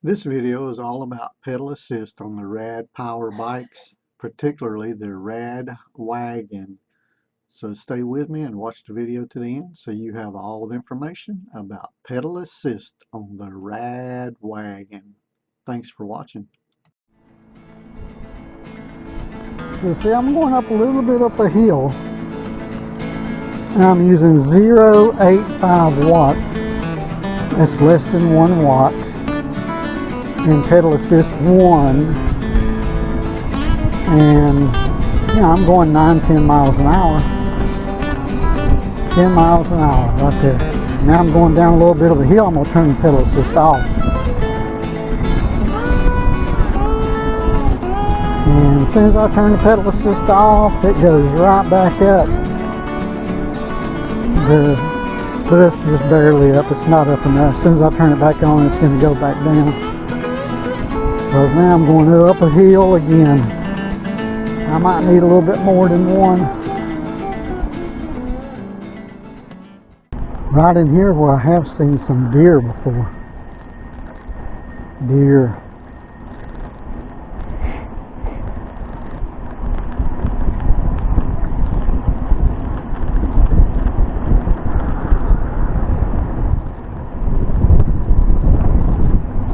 This video is all about pedal assist on the Rad Power Bikes, particularly the Rad Wagon. So stay with me and watch the video to the end so you have all the information about pedal assist on the Rad Wagon. Thanks for watching. You see, I'm going up a little bit up a hill, and I'm using 0.85 watts. That's less than 1 watt. In pedal assist 1, and I'm going 9-10 miles an hour. 10 miles an hour right there. Now I'm going down a little bit of a hill. I'm going to turn the pedal assist off. And as soon as I turn the pedal assist off, it goes right back up. The thrust is barely up. It's not up enough. As soon as I turn it back on, it's going to go back down. So now I'm going up a hill again. I might need a little bit more than one. Right in here where I have seen some deer before. Deer.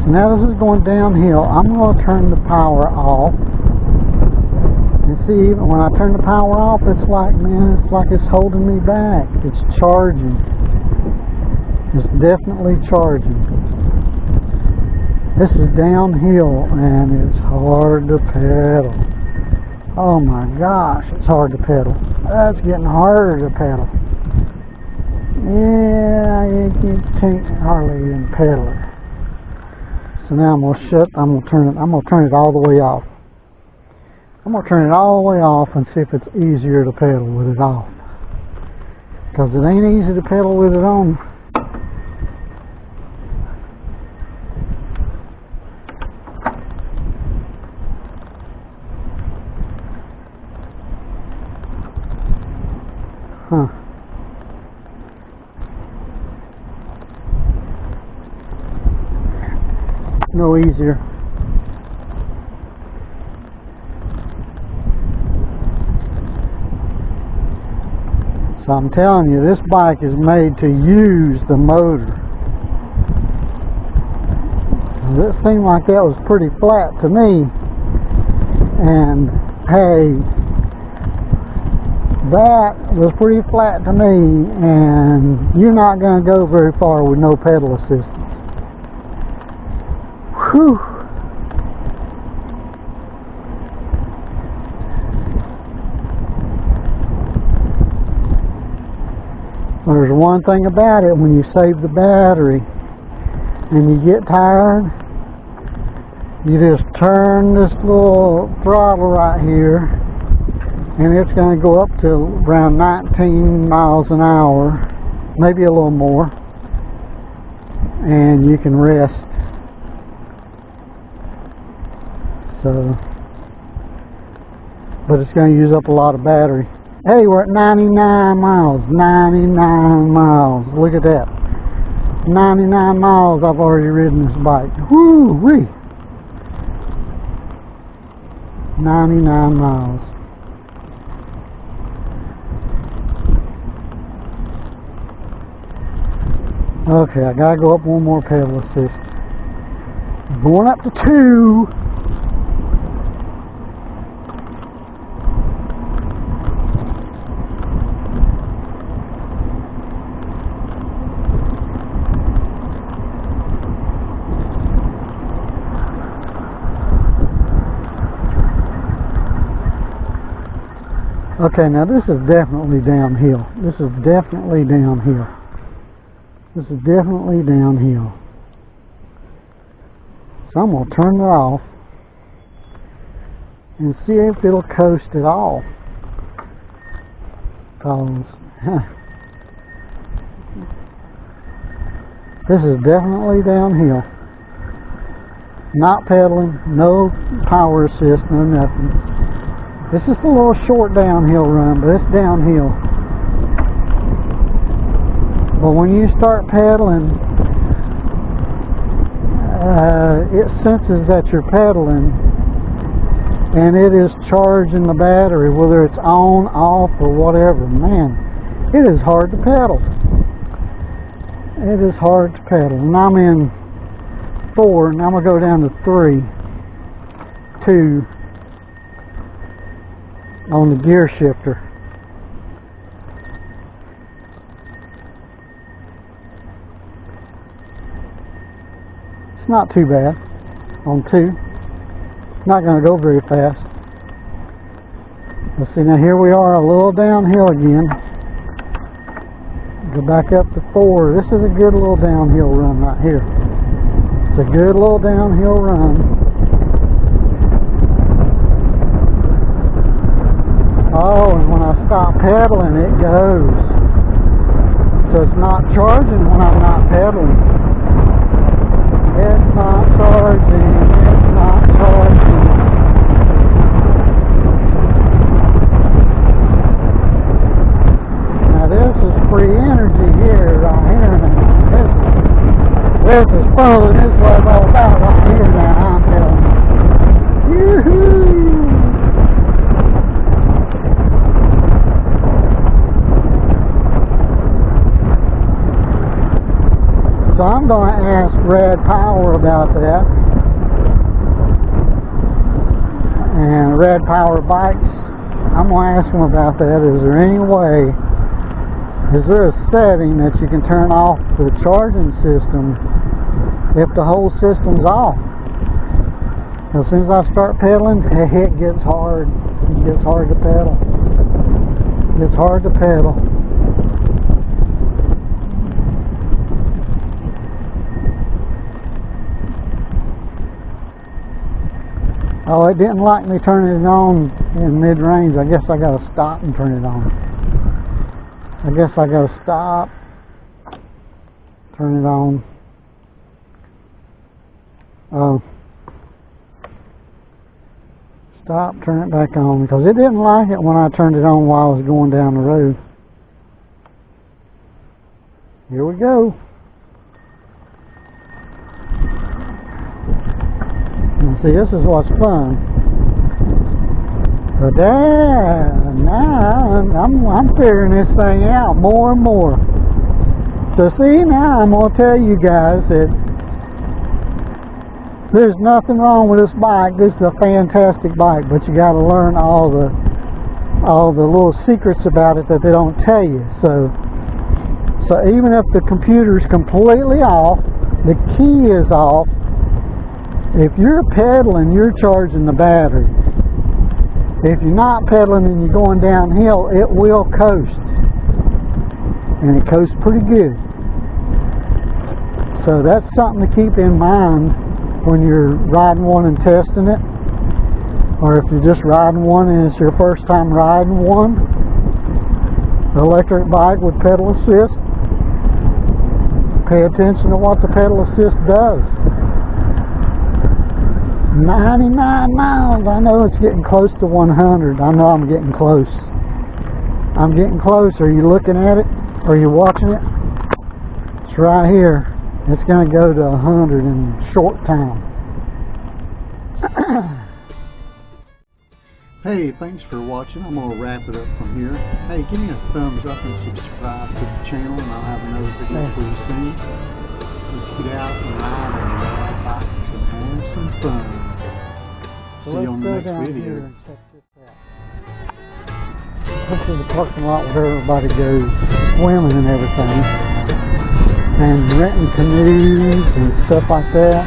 Now this is going downhill. I'm going to turn the power off. And see, even when I turn the power off, it's like, man, it's like it's holding me back. It's charging. It's definitely charging. This is downhill and it's hard to pedal. Oh my gosh, it's hard to pedal. That's getting harder to pedal. Yeah, you can't hardly even pedal it. So now I'm gonna turn it all the way off. I'm gonna turn it all the way off and see if it's easier to pedal with it off. Because it ain't easy to pedal with it on. Huh. No easier. So I'm telling you, this bike is made to use the motor. It seemed like that was pretty flat to me. And hey, that was pretty flat to me, and you're not going to go very far with no pedal assistance. Whew. There's one thing about it, when you save the battery and you get tired, you just turn this little throttle right here and it's going to go up to around 19 miles an hour, maybe a little more, and you can rest. So, but it's going to use up a lot of battery. Hey, we're at 99 miles. 99 miles. Look at that. 99 miles I've already ridden this bike. Woo-wee. 99 miles. Okay, I gotta go up one more pedal assist. Going up to 2. Okay, now this is definitely downhill. This is definitely downhill. This is definitely downhill. So I'm going to turn it off and see if it'll coast at all. Because this is definitely downhill. Not pedaling, no power assist, no nothing. It's just a little short downhill run, but it's downhill. But when you start pedaling, it senses that you're pedaling, and it is charging the battery, whether it's on, off, or whatever. Man, it is hard to pedal. It is hard to pedal. And I'm in 4, and I'm going to go down to 3, 2 on the gear shifter. It's not too bad on 2. Not going to go very fast. Let's see, now here we are a little downhill again. Go back up to 4. This is a good little downhill run right here. It's a good little downhill run. Oh, and when I stop pedaling, it goes. So it's not charging when I'm not pedaling. It's not charging. It's not charging. Now this is free energy here, right here now. This is fun. This is what it's all about right here now, I'm telling you. Yoo-hoo! So I'm going to ask Rad Power about that. And Rad Power Bikes, I'm going to ask them about that. Is there any way, is there a setting that you can turn off the charging system if the whole system's off? As soon as I start pedaling, it gets hard. It gets hard to pedal. It gets hard to pedal. Oh, it didn't like me turning it on in mid-range. I guess I gotta stop and turn it on. I guess I gotta stop, turn it on. Oh. Stop, turn it back on, because it didn't like it when I turned it on while I was going down the road. Here we go. See, this is what's fun. But now I'm figuring this thing out more and more. So see, now I'm going to tell you guys that there's nothing wrong with this bike. This is a fantastic bike, but you got to learn all the little secrets about it that they don't tell you. So even if the computer's completely off, the key is off. If you're pedaling, you're charging the battery. If you're not pedaling and you're going downhill, it will coast. And it coasts pretty good. So that's something to keep in mind when you're riding one and testing it. Or if you're just riding one and it's your first time riding one. The electric bike with pedal assist. Pay attention to what the pedal assist does. 99 miles. I know it's getting close to 100. I know I'm getting close. I'm getting close. Are you looking at it? Are you watching it? It's right here. It's going to go to 100 in a short time. Hey, thanks for watching. I'm going to wrap it up from here. Hey, give me a thumbs up and subscribe to the channel, and I'll have another video for you soon. Let's get out and ride on rad bikes and have some fun. See you on the next video. This is the parking lot where everybody goes swimming and everything. And renting canoes and stuff like that.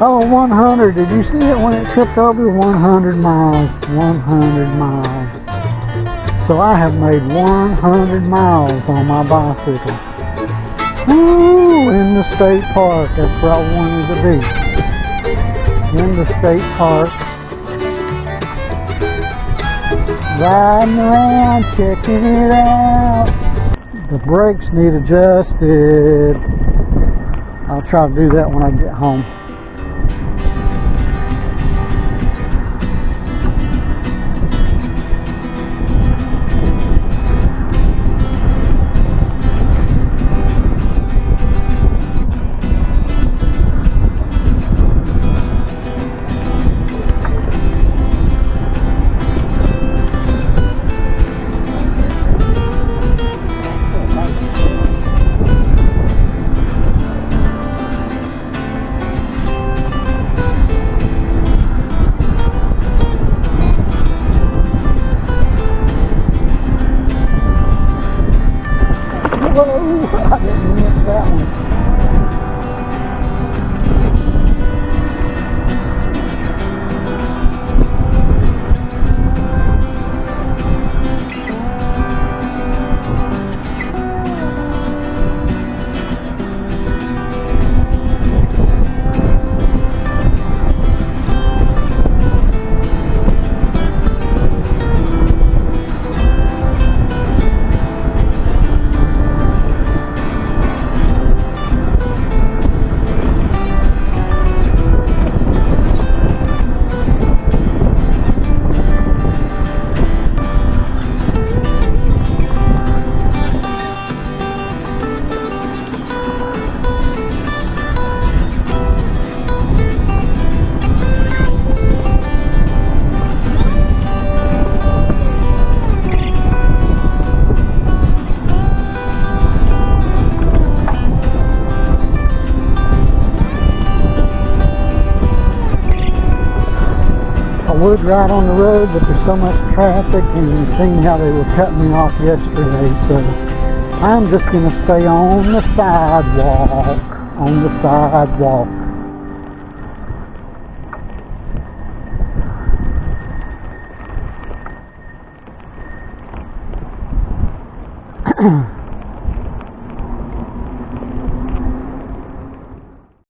Oh, 100. Did you see it when it tripped over? 100 miles. 100 miles. So I have made 100 miles on my bicycle. Woo! In the state park. That's where I wanted to be. In the state park. Riding around, checking it out. The brakes need adjusted. I'll try to do that when I get home. would ride on the road, but there's so much traffic, and you've seen how they were cutting me off yesterday, so I'm just going to stay on the sidewalk,